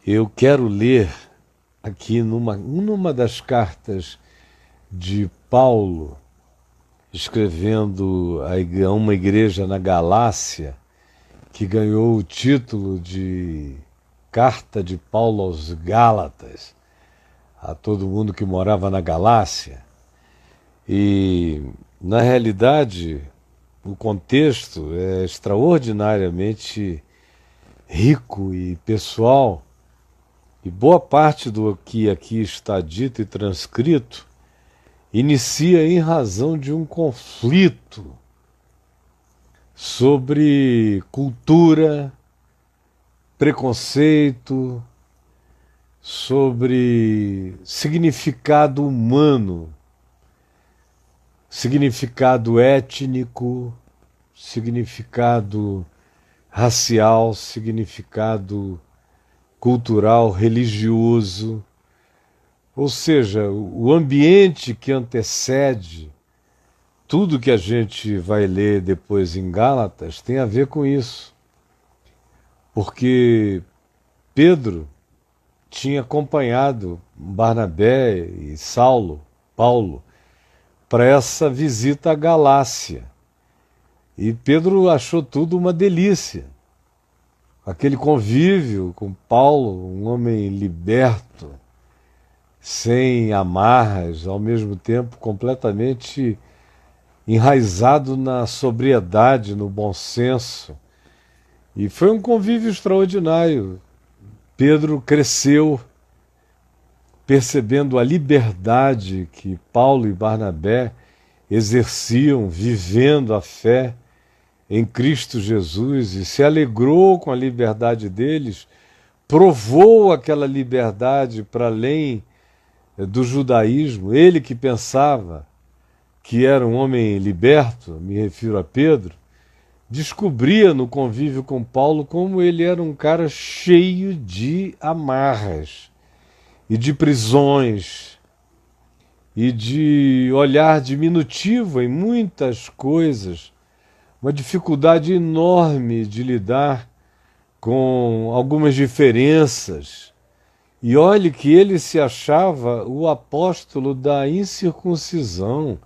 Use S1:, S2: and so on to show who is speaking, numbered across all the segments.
S1: Eu quero ler aqui numa das cartas de Paulo, escrevendo a uma igreja na Galácia, que ganhou o título de Carta de Paulo aos Gálatas, a todo mundo que morava na Galácia. E, na realidade, o contexto é extraordinariamente rico e pessoal, e boa parte do que aqui está dito e transcrito inicia em razão de um conflito sobre cultura, preconceito, sobre significado humano, significado étnico, significado racial, significado cultural, religioso. Ou seja, o ambiente que antecede tudo que a gente vai ler depois em Gálatas tem a ver com isso. Porque Pedro tinha acompanhado Barnabé e Paulo, para essa visita à Galácia. E Pedro achou tudo uma delícia. Aquele convívio com Paulo, um homem liberto, sem amarras, ao mesmo tempo completamente enraizado na sobriedade, no bom senso. E foi um convívio extraordinário. Pedro cresceu percebendo a liberdade que Paulo e Barnabé exerciam, vivendo a fé em Cristo Jesus, e se alegrou com a liberdade deles, provou aquela liberdade para além do judaísmo. Ele que pensava que era um homem liberto, me refiro a Pedro, descobria no convívio com Paulo como ele era um cara cheio de amarras e de prisões e de olhar diminutivo em muitas coisas, uma dificuldade enorme de lidar com algumas diferenças. E olhe que ele se achava o apóstolo da incircuncisão,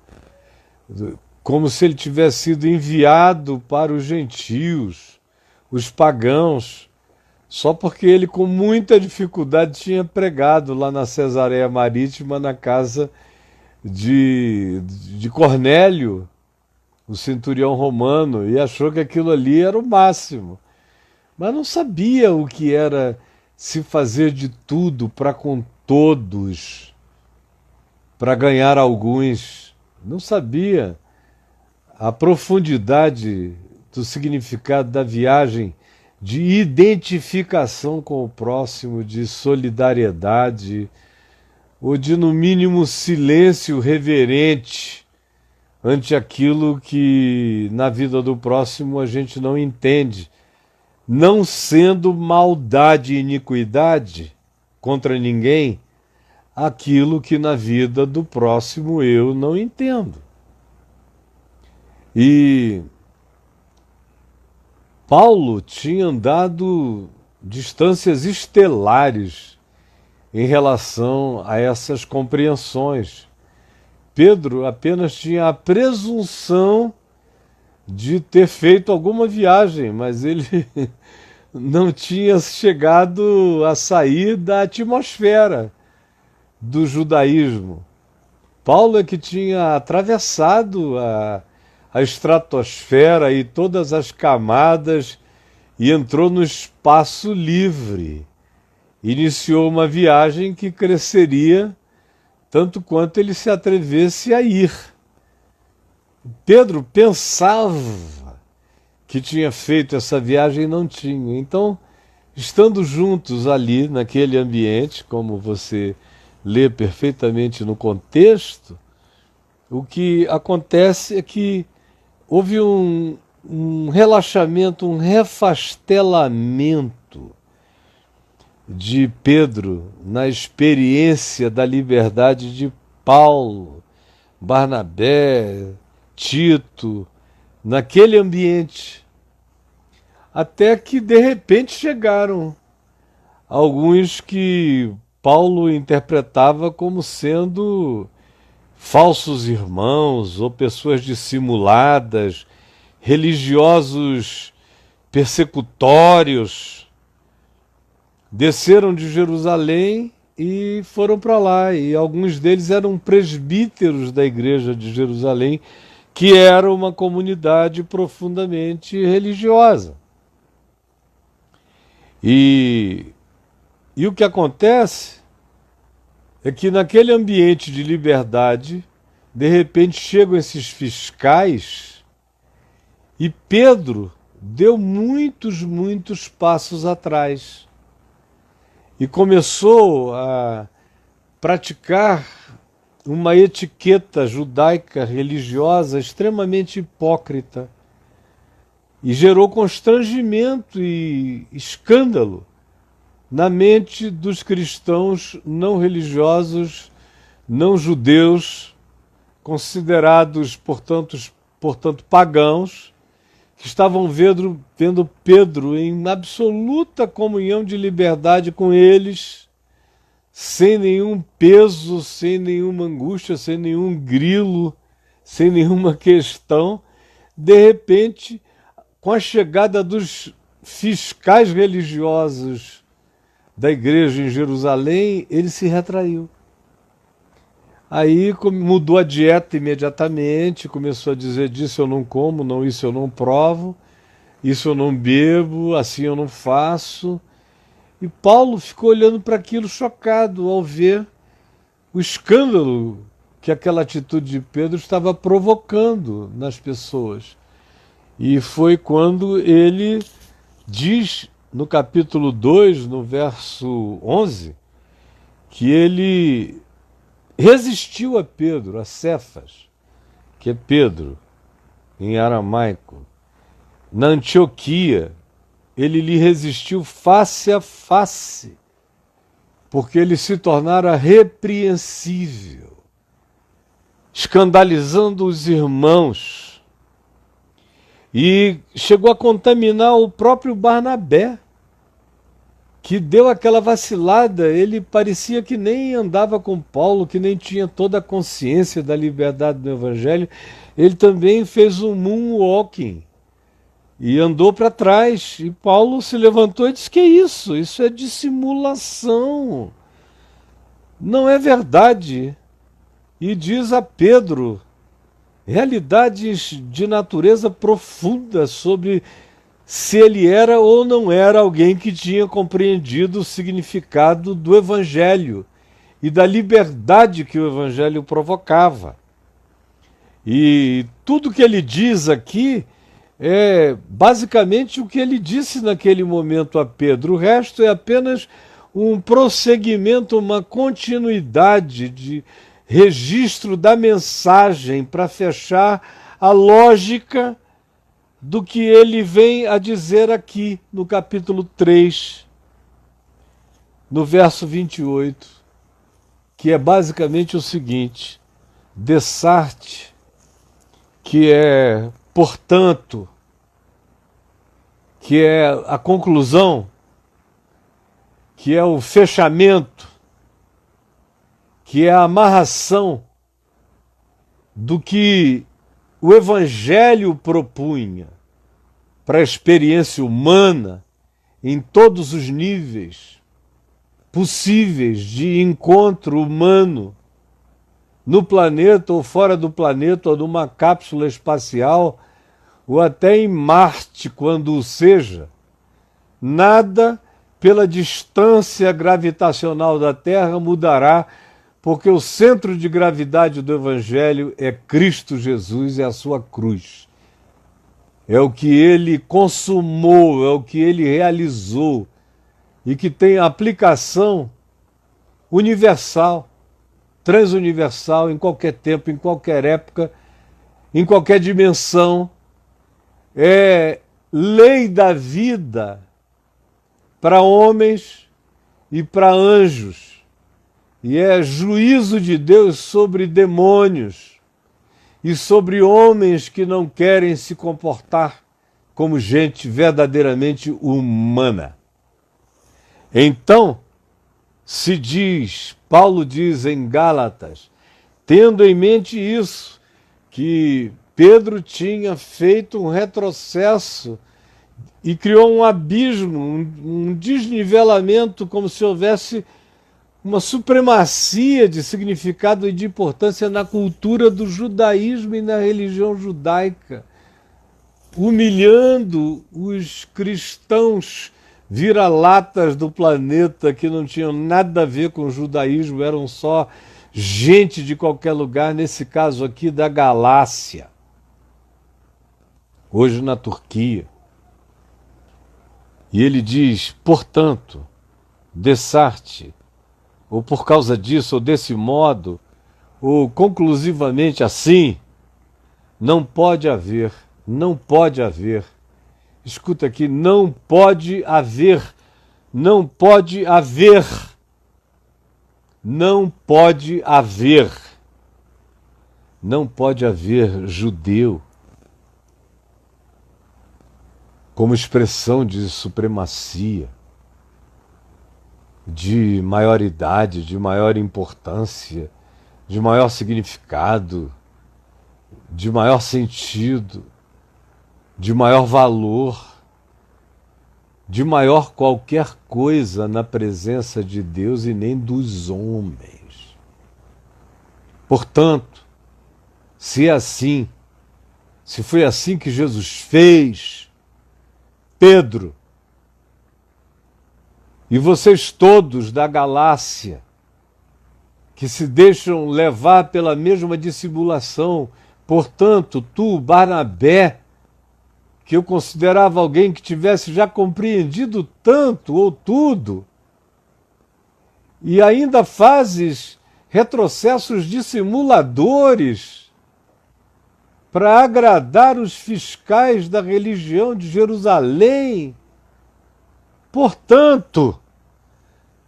S1: como se ele tivesse sido enviado para os gentios, os pagãos, só porque ele com muita dificuldade tinha pregado lá na Cesareia Marítima, na casa de Cornélio, o centurião romano, e achou que aquilo ali era o máximo. Mas não sabia o que era se fazer de tudo para com todos, para ganhar alguns. Não sabia a profundidade do significado da viagem de identificação com o próximo, de solidariedade, ou de, no mínimo, silêncio reverente ante aquilo que na vida do próximo a gente não entende, não sendo maldade e iniquidade contra ninguém aquilo que na vida do próximo eu não entendo. E Paulo tinha andado distâncias estelares em relação a essas compreensões. Pedro apenas tinha a presunção de ter feito alguma viagem, mas ele não tinha chegado a sair da atmosfera do judaísmo. Paulo é que tinha atravessado a estratosfera e todas as camadas e entrou no espaço livre. Iniciou uma viagem que cresceria tanto quanto ele se atrevesse a ir. Pedro pensava que tinha feito essa viagem e não tinha. Então, estando juntos ali, naquele ambiente, como você lê perfeitamente no contexto, o que acontece é que houve um relaxamento, um refastelamento de Pedro na experiência da liberdade de Paulo, Barnabé, Tito, naquele ambiente, até que de repente chegaram alguns que Paulo interpretava como sendo falsos irmãos ou pessoas dissimuladas, religiosos persecutórios, desceram de Jerusalém e foram para lá. E alguns deles eram presbíteros da igreja de Jerusalém, que era uma comunidade profundamente religiosa. E o que acontece é que naquele ambiente de liberdade, de repente chegam esses fiscais e Pedro deu muitos passos atrás e começou a praticar uma etiqueta judaica religiosa extremamente hipócrita e gerou constrangimento e escândalo na mente dos cristãos não religiosos, não judeus, considerados, portanto pagãos, que estavam vendo Pedro em absoluta comunhão de liberdade com eles, sem nenhum peso, sem nenhuma angústia, sem nenhum grilo, sem nenhuma questão. De repente, com a chegada dos fiscais religiosos da igreja em Jerusalém, ele se retraiu. Aí mudou a dieta imediatamente, começou a dizer: disso eu não como, não, isso eu não provo, isso eu não bebo, assim eu não faço. E Paulo ficou olhando para aquilo chocado ao ver o escândalo que aquela atitude de Pedro estava provocando nas pessoas. E foi quando ele diz no capítulo 2, no verso 11, que ele resistiu a Pedro, a Cefas, que é Pedro, em aramaico. Na Antioquia, ele lhe resistiu face a face, porque ele se tornara repreensível, escandalizando os irmãos, e chegou a contaminar o próprio Barnabé, que deu aquela vacilada. Ele parecia que nem andava com Paulo, que nem tinha toda a consciência da liberdade do Evangelho. Ele também fez um moonwalking e andou para trás. E Paulo se levantou e disse: que isso? Isso é dissimulação. Não é verdade. E diz a Pedro realidades de natureza profunda sobre se ele era ou não era alguém que tinha compreendido o significado do Evangelho e da liberdade que o Evangelho provocava. E tudo que ele diz aqui é basicamente o que ele disse naquele momento a Pedro. O resto é apenas um prosseguimento, uma continuidade de registro da mensagem para fechar a lógica do que ele vem a dizer aqui no capítulo 3, no verso 28, que é basicamente o seguinte: Dessarte, que é, portanto, que é a conclusão, que é o fechamento, que é a amarração do que o Evangelho propunha para a experiência humana em todos os níveis possíveis de encontro humano no planeta ou fora do planeta, ou numa cápsula espacial, ou até em Marte, quando o seja. Nada pela distância gravitacional da Terra mudará, porque o centro de gravidade do Evangelho é Cristo Jesus e a sua cruz. É o que ele consumou, é o que ele realizou, e que tem aplicação universal, transuniversal, em qualquer tempo, em qualquer época, em qualquer dimensão. É lei da vida para homens e para anjos. E é juízo de Deus sobre demônios e sobre homens que não querem se comportar como gente verdadeiramente humana. Então, se diz, Paulo diz em Gálatas, tendo em mente isso, que Pedro tinha feito um retrocesso e criou um abismo, um desnivelamento, como se houvesse uma supremacia de significado e de importância na cultura do judaísmo e na religião judaica, humilhando os cristãos vira-latas do planeta que não tinham nada a ver com o judaísmo, eram só gente de qualquer lugar, nesse caso aqui da Galácia, hoje na Turquia. E ele diz, portanto, dessarte, ou por causa disso, ou desse modo, ou conclusivamente assim, não pode haver, escuta aqui, não pode haver judeu como expressão de supremacia, de maioridade, de maior importância, de maior significado, de maior sentido, de maior valor, de maior qualquer coisa na presença de Deus e nem dos homens. Portanto, se é assim, se foi assim que Jesus fez, Pedro, e vocês todos da Galácia, que se deixam levar pela mesma dissimulação, portanto, tu, Barnabé, que eu considerava alguém que tivesse já compreendido tanto ou tudo, e ainda fazes retrocessos dissimuladores para agradar os fiscais da religião de Jerusalém. Portanto,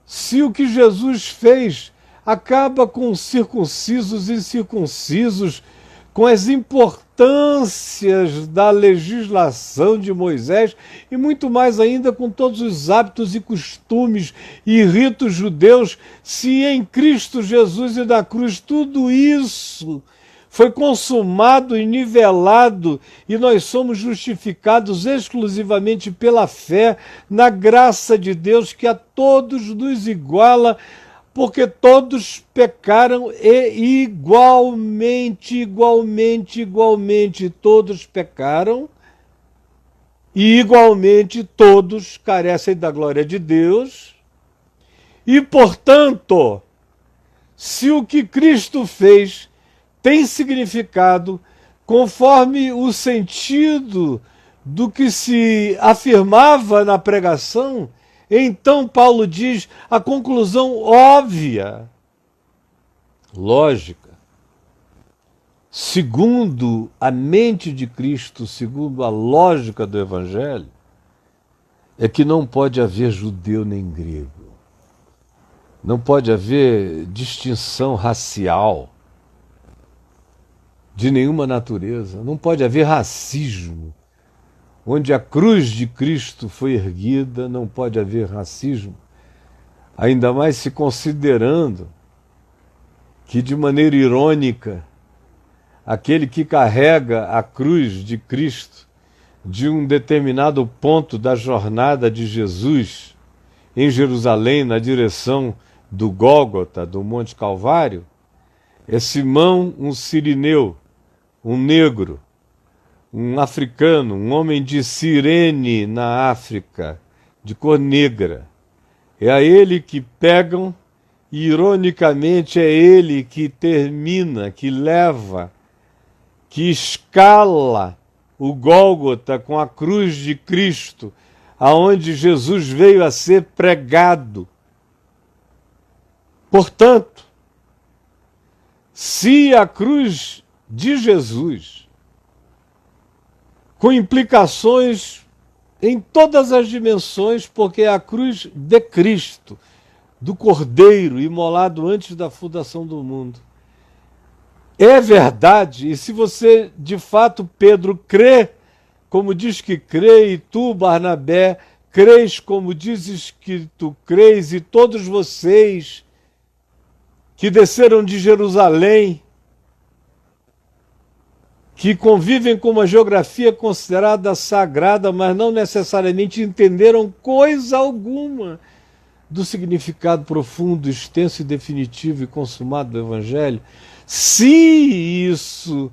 S1: se o que Jesus fez acaba com os circuncisos e incircuncisos, com as importâncias da legislação de Moisés e muito mais ainda com todos os hábitos e costumes e ritos judeus, se em Cristo Jesus e na cruz tudo isso foi consumado e nivelado e nós somos justificados exclusivamente pela fé na graça de Deus que a todos nos iguala, porque todos pecaram e igualmente todos pecaram e igualmente todos carecem da glória de Deus. E, portanto, se o que Cristo fez tem significado conforme o sentido do que se afirmava na pregação, então Paulo diz a conclusão óbvia, lógica, segundo a mente de Cristo, segundo a lógica do Evangelho, é que não pode haver judeu nem grego. Não pode haver distinção racial de nenhuma natureza. Não pode haver racismo. Onde a cruz de Cristo foi erguida, não pode haver racismo, ainda mais se considerando que, de maneira irônica, aquele que carrega a cruz de Cristo de um determinado ponto da jornada de Jesus em Jerusalém, na direção do Gólgota, do Monte Calvário, é Simão, um sirineu, um negro, um africano, um homem de Cirene na África, de cor negra. É a ele que pegam e, ironicamente, é ele que termina, que leva, que escala o Gólgota com a cruz de Cristo, aonde Jesus veio a ser pregado. Portanto, se a cruz de Jesus, com implicações em todas as dimensões, porque é a cruz de Cristo, do Cordeiro imolado antes da fundação do mundo. É verdade, e se você de fato, Pedro, crê, como diz que crê, e tu, Barnabé, creis como dizes que tu creis, e todos vocês que desceram de Jerusalém, que convivem com uma geografia considerada sagrada, mas não necessariamente entenderam coisa alguma do significado profundo, extenso e definitivo e consumado do Evangelho, se isso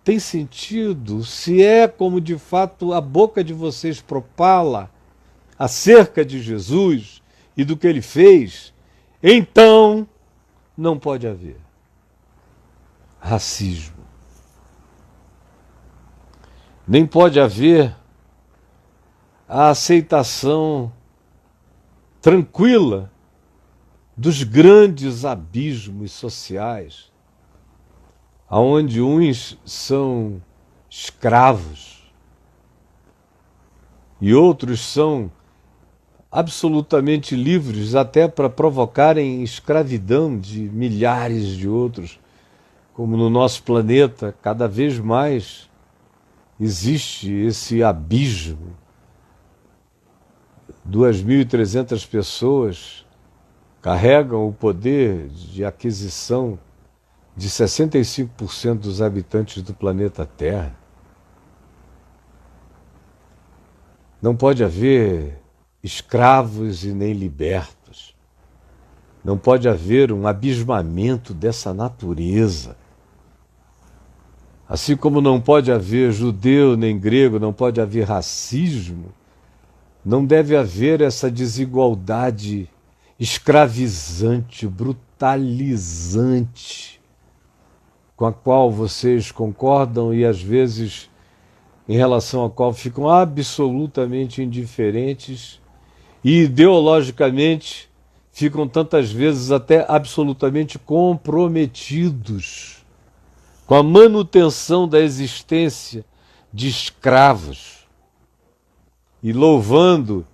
S1: tem sentido, se é como de fato a boca de vocês propala acerca de Jesus e do que ele fez, então não pode haver racismo. Nem pode haver a aceitação tranquila dos grandes abismos sociais, aonde uns são escravos e outros são absolutamente livres até para provocarem escravidão de milhares de outros, como no nosso planeta cada vez mais existe esse abismo. 2.300 pessoas carregam o poder de aquisição de 65% dos habitantes do planeta Terra. Não pode haver escravos e nem libertos. Não pode haver um abismamento dessa natureza. Assim como não pode haver judeu nem grego, não pode haver racismo, não deve haver essa desigualdade escravizante, brutalizante, com a qual vocês concordam e às vezes em relação à qual ficam absolutamente indiferentes e ideologicamente ficam tantas vezes até absolutamente comprometidos com a manutenção da existência de escravos e louvando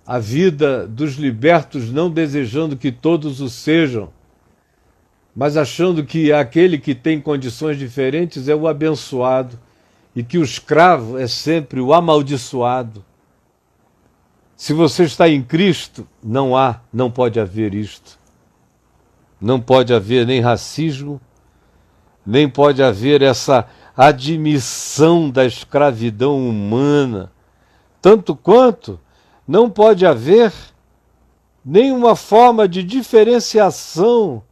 S1: a vida dos libertos, não desejando que todos o sejam, mas achando que aquele que tem condições diferentes é o abençoado e que o escravo é sempre o amaldiçoado. Se você está em Cristo, não pode haver isto. Não pode haver nem racismo, nem pode haver essa admissão da escravidão humana, tanto quanto não pode haver nenhuma forma de diferenciação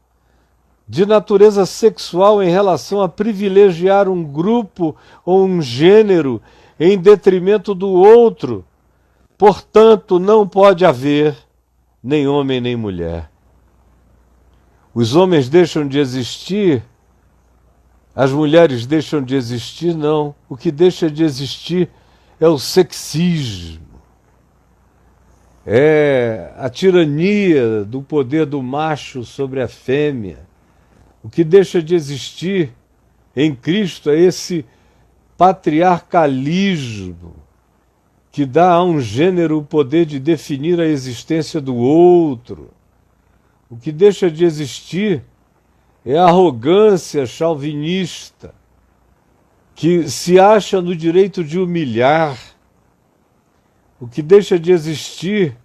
S1: de natureza sexual em relação a privilegiar um grupo ou um gênero em detrimento do outro. Portanto, não pode haver nem homem nem mulher. Os homens deixam de existir, as mulheres deixam de existir, não. O que deixa de existir é o sexismo. É a tirania do poder do macho sobre a fêmea. O que deixa de existir em Cristo é esse patriarcalismo que dá a um gênero o poder de definir a existência do outro. O que deixa de existir é a arrogância chauvinista que se acha no direito de humilhar. O que deixa de existir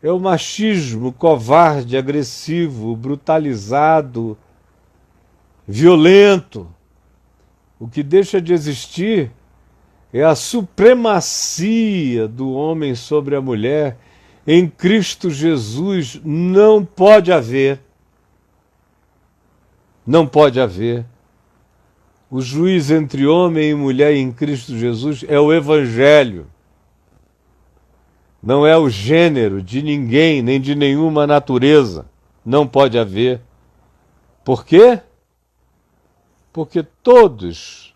S1: é o machismo covarde, agressivo, brutalizado, violento. O que deixa de existir é a supremacia do homem sobre a mulher. Em Cristo Jesus não pode haver. Não pode haver. O juiz entre homem e mulher em Cristo Jesus é o Evangelho. Não é o gênero de ninguém, nem de nenhuma natureza. Não pode haver. Por quê? Porque todos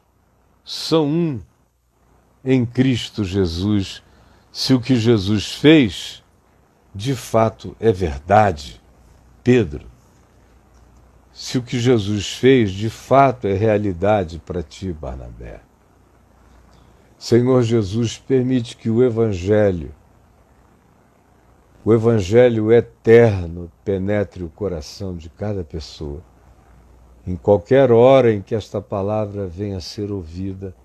S1: são um em Cristo Jesus, se o que Jesus fez, de fato, é verdade. Pedro, se o que Jesus fez, de fato, é realidade para ti, Barnabé. Senhor Jesus, permite que o Evangelho eterno, penetre o coração de cada pessoa. Em qualquer hora em que esta palavra venha a ser ouvida,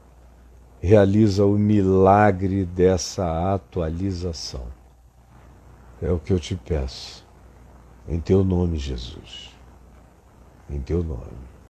S1: realiza o milagre dessa atualização. É o que eu te peço. Em teu nome, Jesus. Em teu nome.